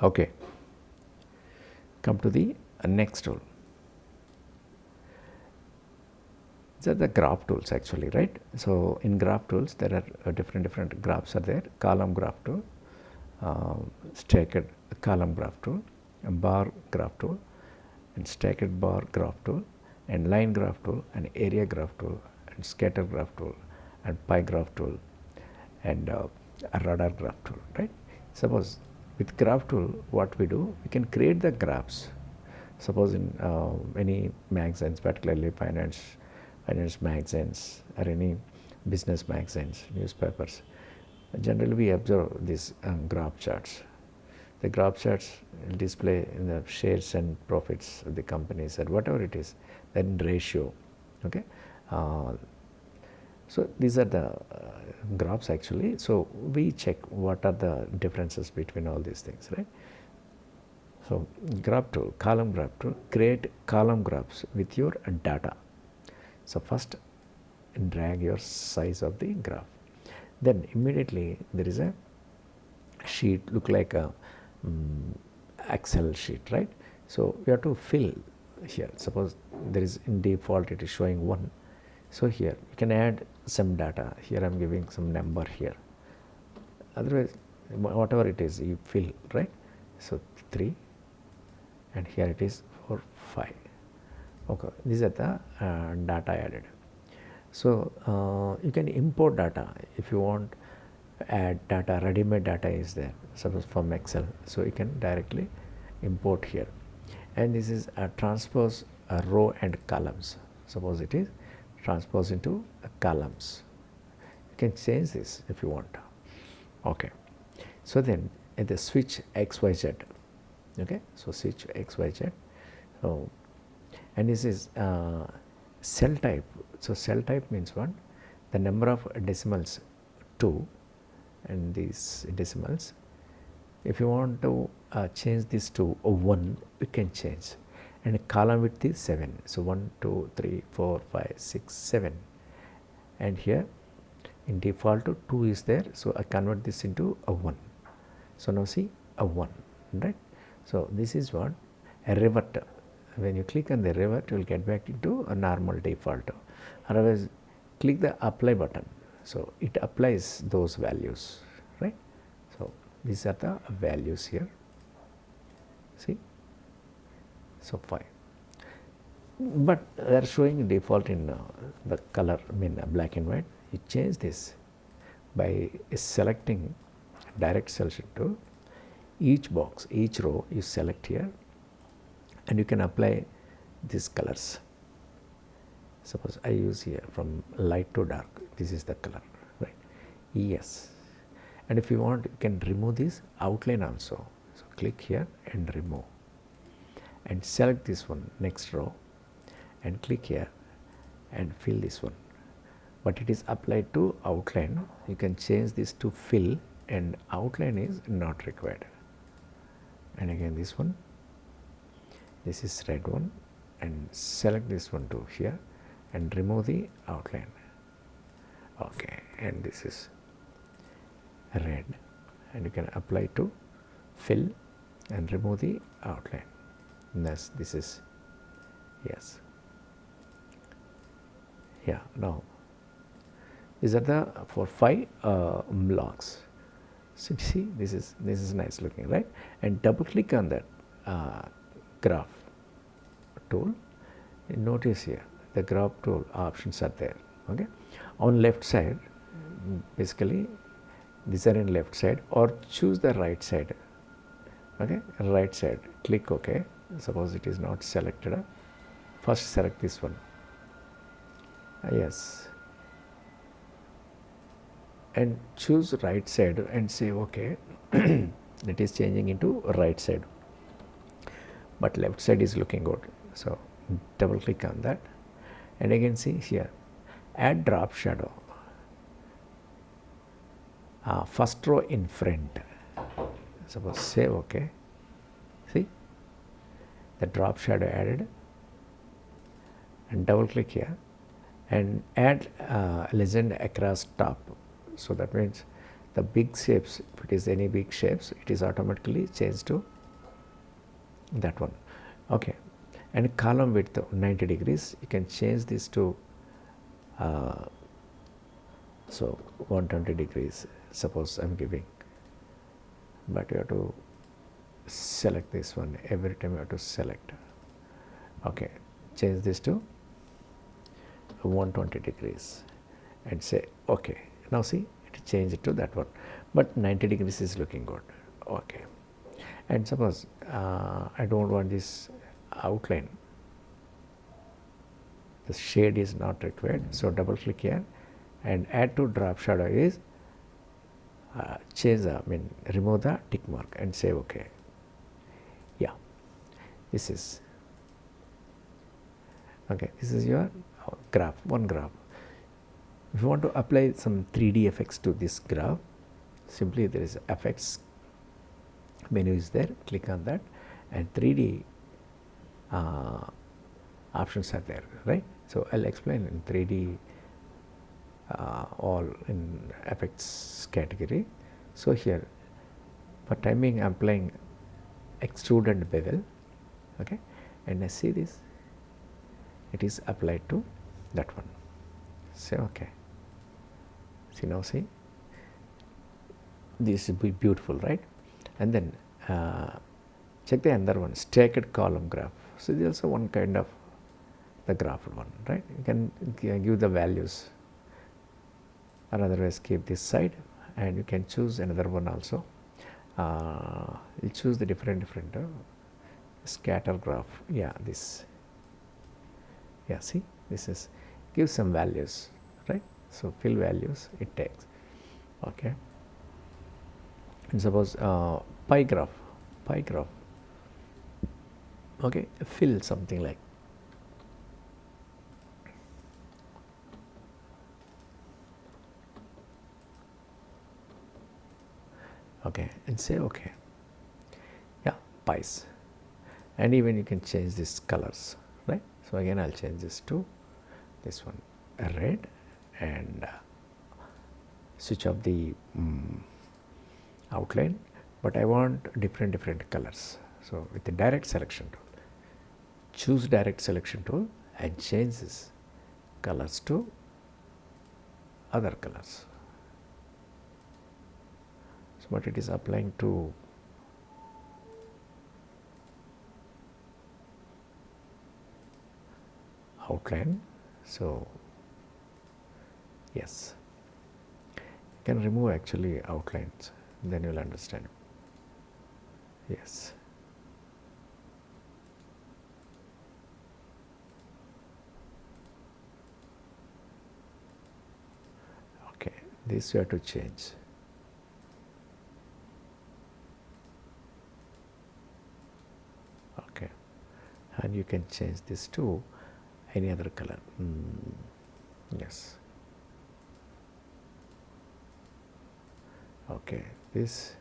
Okay, come to the next tool. These are the graph tools actually, right? So in graph tools there are different graphs are there. Column graph tool, stacked column graph tool, a bar graph tool, and stacked bar graph tool, and line graph tool, and area graph tool, and scatter graph tool, and pie graph tool, and a radar graph tool, right? Suppose with graph tool what we do, we can create the graphs. Suppose in any magazines, particularly finance magazines or any business magazines, newspapers, generally we observe these graph charts. The graph charts will display in the shares and profits of the companies or whatever it is, then ratio. Okay, so these are the graphs actually. So we check what are the differences between all these things, right? So graph tool, column graph tool, create column graphs with your data. So first drag your size of the graph. Then immediately there is a sheet, look like a Excel sheet, right? So we have to fill here. Suppose there is in default it is showing 1. So here you can add some data. Here I am giving some number here. Otherwise, whatever it is, you fill, right? So 3, and here it is for 5. Okay, these are the data added. So you can import data if you want. Add data, ready-made data is there, suppose from Excel. So you can directly import here, and this is a transpose a row and columns. Suppose it is transpose into columns. You can change this if you want. Okay, so then at the switch XYZ. Okay, so switch XYZ. So and this is cell type. So cell type means what? The number of decimals 2, and these decimals. If you want to change this to 1, you can change. And column width is 7. So 1, 2, 3, 4, 5, 6, 7. And here in default 2 is there. So I convert this into a 1. So now see a 1, right? So this is what a revert. When you click on the revert, you will get back into a normal default. Otherwise, click the apply button. So it applies those values, right? So these are the values here. See, so 5. But they are showing default in the color, I mean black and white. You change this by selecting direct selection tool. Each box, each row you select here, and you can apply these colors. Suppose I use here from light to dark, this is the color, right? Yes. And if you want, you can remove this outline also. So click here and remove, and select this one, next row, and click here and fill this one. But it is applied to outline. You can change this to fill, and outline is not required. And again this one, this is red one, and select this one to here and remove the outline. Okay, and this is red, and you can apply to fill and remove the outline. Thus this is yes. Yeah, now these are the for 5 blocks. So see, this is nice looking, right? And double click on that graph tool. And notice here the graph tool options are there. Okay, on left side, basically these are in left side, or choose the right side. Okay, right side, click OK. Suppose it is not selected. First select this one. Yes, and choose right side and say OK. It is changing into right side, but left side is looking good. So double click on that, and again see here, add drop shadow, first row in front. Suppose say OK. See, the drop shadow added, and double click here and add legend across top. So that means the big shapes, if it is any big shapes, it is automatically changed to that one. Okay, and column width 90 degrees, you can change this to so 120 degrees, suppose I am giving, but you have to select this one. Every time you have to select. Okay, change this to 120 degrees and say okay. Now see, it changed it to that one, but 90 degrees is looking good. Okay, and suppose I don't want this outline, the shade is not required, so double click here and add to drop shadow is change the, remove the tick mark and say okay. Yeah, this is okay. This is your graph, one graph. If you want to apply some 3D effects to this graph, simply there is effects menu is there, click on that, and 3D options are there, right? So I'll explain in 3D all in effects category. So here for timing I'm applying extrude and bevel, okay, and I see this, it is applied to that one. Say okay. See, now see, this will be beautiful, right? And then check the another one, stacked column graph. So this is also one kind of the graph one, right? You can give the values, or otherwise keep this side, and you can choose another one also. You choose the different scatter graph. Yeah, this. Yeah, see, this is give some values, right? So fill values it takes. Okay, and suppose pie graph. Okay, fill something like. Okay, and say okay. Yeah, pies, and even you can change these colors, right? So again I'll change this to this one, red, and switch off the outline, but I want different colors. So with the direct selection tool, choose direct selection tool and change this colors to other colors. So what it is applying to outline. So yes, you can remove actually outlines, then you will understand. Yes. Okay, this you have to change. Okay, and you can change this to any other color. Yes. Okay, this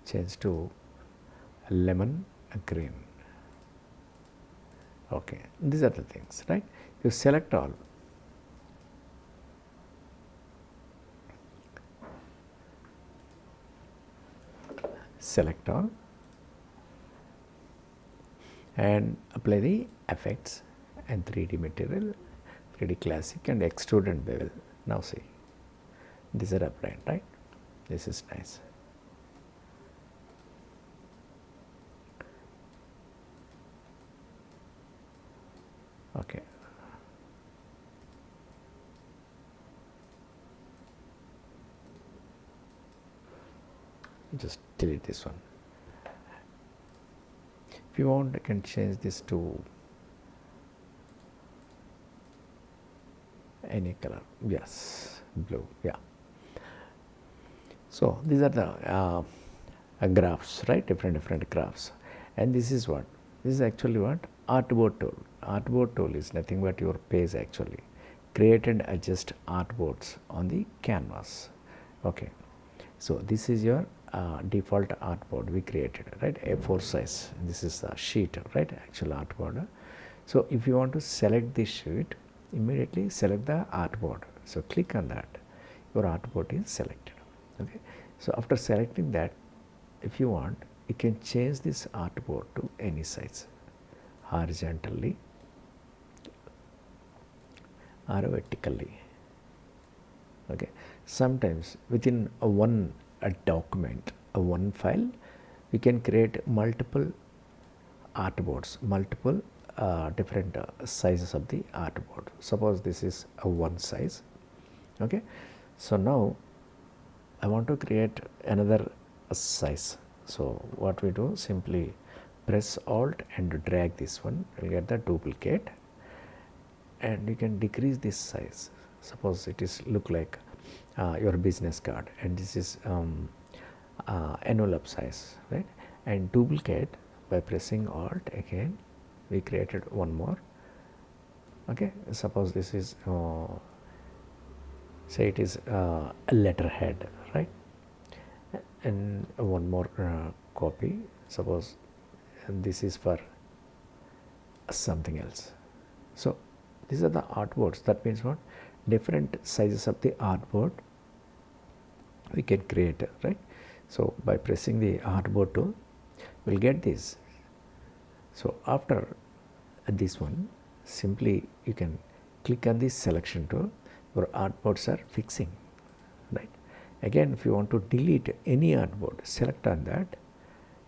change to lemon green. Okay, these are the things, right? You select all. Select all and apply the effects and 3D material, 3D classic and extrude and bevel. Now see, these are applied, right? This is nice. Okay. Just delete this one. If you want, I can change this to any color. Yes, blue. Yeah. So these are the graphs, right? Different graphs. And this is what? This is actually what? Artboard tool. Artboard tool is nothing but your page actually. Create and adjust artboards on the canvas. Okay. So this is your default artboard we created, right? A4 size. This is the sheet, right? Actual artboard. So if you want to select this sheet, immediately select the artboard. So click on that. Your artboard is selected. Okay. So after selecting that, if you want, you can change this artboard to any size, horizontally or vertically. Okay, sometimes within a document, one file, we can create multiple artboards, multiple different sizes of the artboard. Suppose this is a one size. Okay, so now I want to create another size. So what we do, simply press Alt and drag this one, you'll get the duplicate, and you can decrease this size. Suppose it is look like your business card, and this is envelope size, right? And duplicate by pressing Alt again, we created one more. Okay, suppose this is say it is a letterhead, right? And one more copy. Suppose this is for something else. So these are the artboards. That means what? Different sizes of the artboard we can create, right? So by pressing the artboard tool, we'll get this. So after this one, simply you can click on this selection tool. Your artboards are fixing, right? Again, if you want to delete any artboard, select on that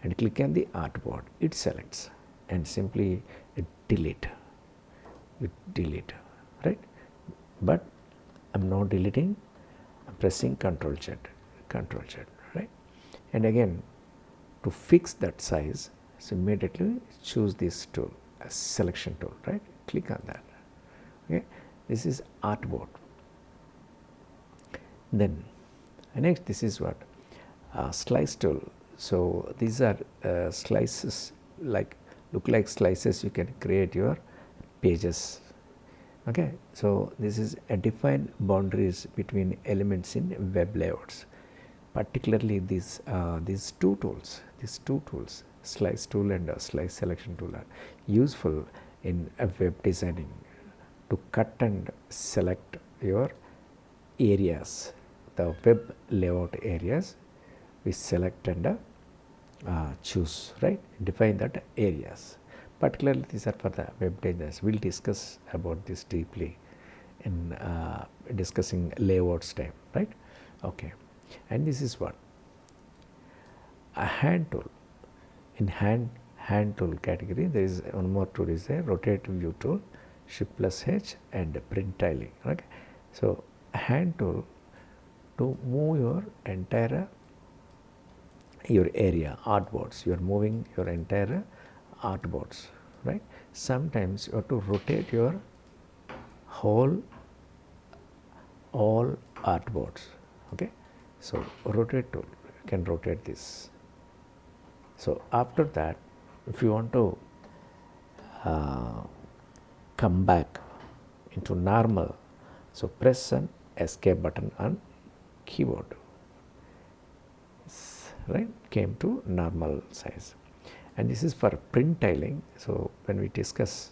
and click on the artboard. It selects and simply delete. You delete, right? But I'm not deleting. I'm pressing Control Z, right? And again, to fix that size, so immediately choose this tool, a selection tool, right? Click on that. Okay, this is artboard. Then next, this is what slice tool. So these are slices, like look like slices. You can create your pages. Okay, so this is a define boundaries between elements in web layouts. Particularly these two tools, slice tool and slice selection tool, are useful in web designing to cut and select your areas, the web layout areas. We select and choose, right? Define that areas. Particularly these are for the web designers. We'll discuss about this deeply in discussing layouts time, right? Okay, and this is what a hand tool. In hand tool category, there is one more tool is a rotate view tool, Shift plus H, and print tiling. Okay, so a hand tool to move your entire your area artboards. You are moving your entire artboards, right? Sometimes you have to rotate your whole all artboards. Okay, so rotate tool, you can rotate this. So after that, if you want to come back into normal, so press an escape button on keyboard, right? Came to normal size. And this is for print tiling. So when we discuss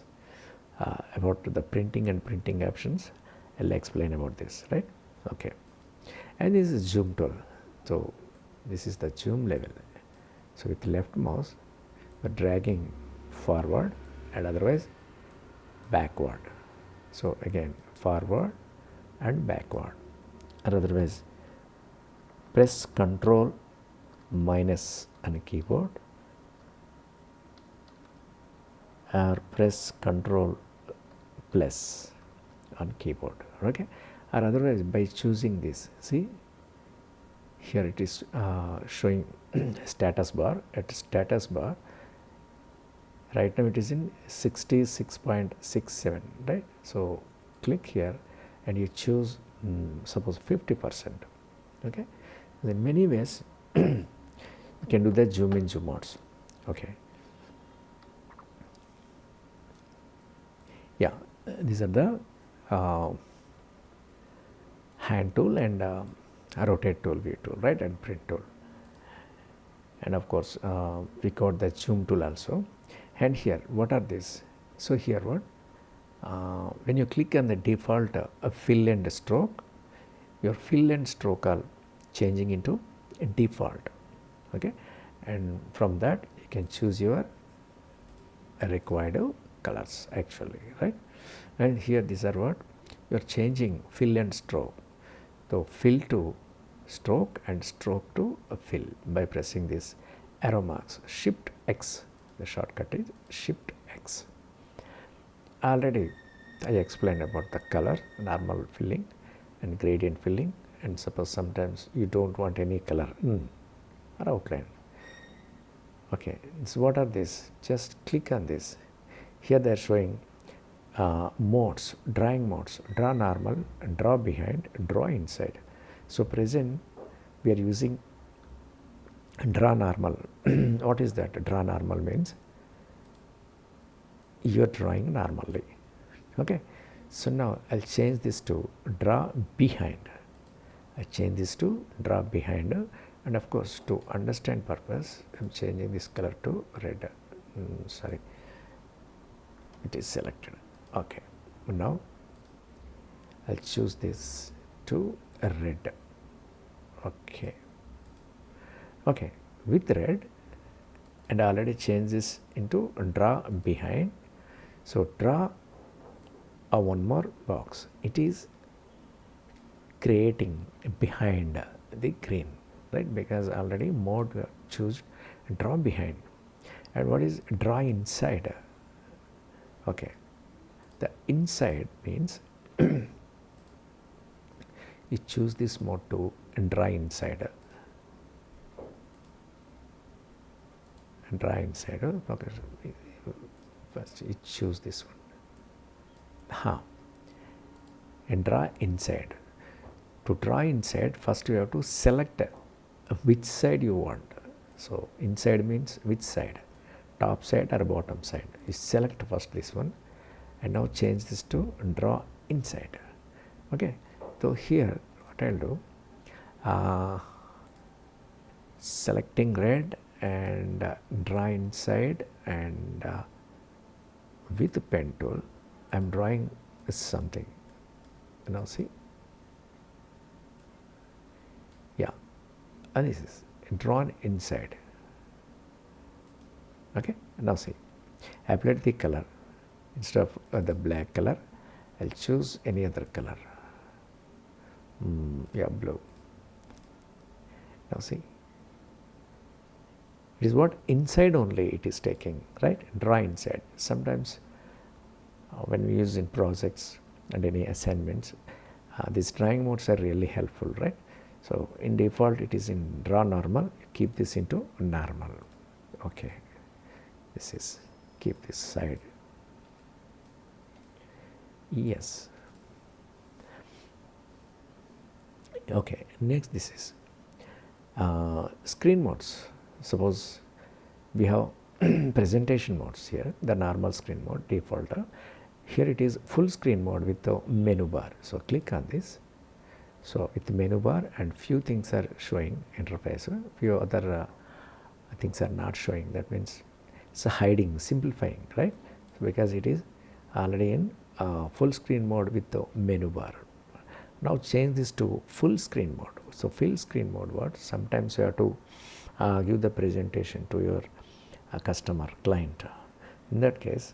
about the printing and printing options, I'll explain about this, right? Okay, and this is zoom tool. So this is the zoom level. So with left mouse, we're dragging forward and otherwise backward. So again, forward and backward, or otherwise press Control minus on a keyboard, or press Control plus on keyboard. Okay, or otherwise by choosing this. See, here it is showing status bar. At status bar, right now it is in 66.67, right? So click here and you choose suppose 50%. Okay, in many ways you can do the zoom in, zoom outs. Okay, yeah, these are the hand tool and rotate tool, view tool, right, and print tool. And of course we got the zoom tool also. And here what are these? So here what when you click on the default fill and stroke, your fill and stroke are changing into default. Okay, and from that you can choose your required colors actually, right? And here these are what you are changing fill and stroke. So fill to stroke and stroke to fill by pressing this arrow marks shift X. The shortcut is shift X. Already I explained about the color, normal filling and gradient filling, and suppose sometimes you don't want any color or outline. Okay, so what are these? Just click on this. Here they are showing modes, drawing modes, draw normal, draw behind, draw inside. So present we are using draw normal. What is that? Draw normal means you are drawing normally. Okay, so now I'll change this to draw behind. I change this to draw behind, and of course to understand purpose I'm changing this color to red. Sorry, it is selected. Okay, now I'll choose this to red. Okay, okay, with red, and I already changed this into draw behind. So draw a one more box. It is creating behind the green, right? Because already mode choose draw behind. And what is draw inside? Okay, the inside means you choose this mode to draw inside. Draw inside. Okay, first you choose this one. And draw inside. To draw inside, first you have to select which side you want. So inside means which side, top side or bottom side. You select first this one, and now change this to draw inside. Okay, so here what I'll do, selecting red and draw inside, and with the pen tool I'm drawing something. Now see, yeah, and this is drawn inside. Okay, now see, I applied the color. Instead of the black color, I'll choose any other color. Yeah, blue. Now see, it is what inside only it is taking, right? Draw inside. Sometimes when we use in projects and any assignments, these drawing modes are really helpful, right? So in default it is in draw normal. Keep this into normal. Okay, this is, keep this side. Yes. Okay, next this is screen modes. Suppose we have presentation modes here, the normal screen mode, default. Here it is full screen mode with the menu bar. So click on this. So with the menu bar, and few things are showing interface, few other things are not showing. That means it's a hiding, simplifying, right? So because it is already in full screen mode with the menu bar. Now change this to full screen mode. So full screen mode, what? Sometimes you have to give the presentation to your customer, client. In that case,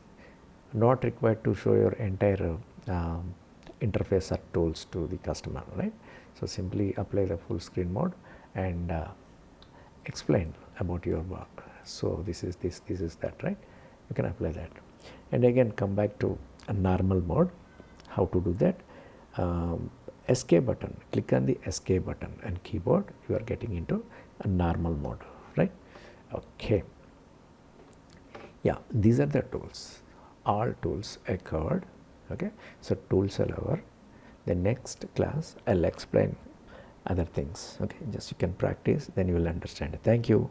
not required to show your entire interface or tools to the customer, right? So simply apply the full screen mode and explain about your work. So this is this is that, right? You can apply that, and again come back to a normal mode. How to do that? Escape button. Click on the escape button and keyboard. You are getting into a normal mode, right? Okay. Yeah, these are the tools. All tools are covered. Okay, so tools are over. The next class I'll explain other things. Okay, just you can practice, then you will understand. Thank you.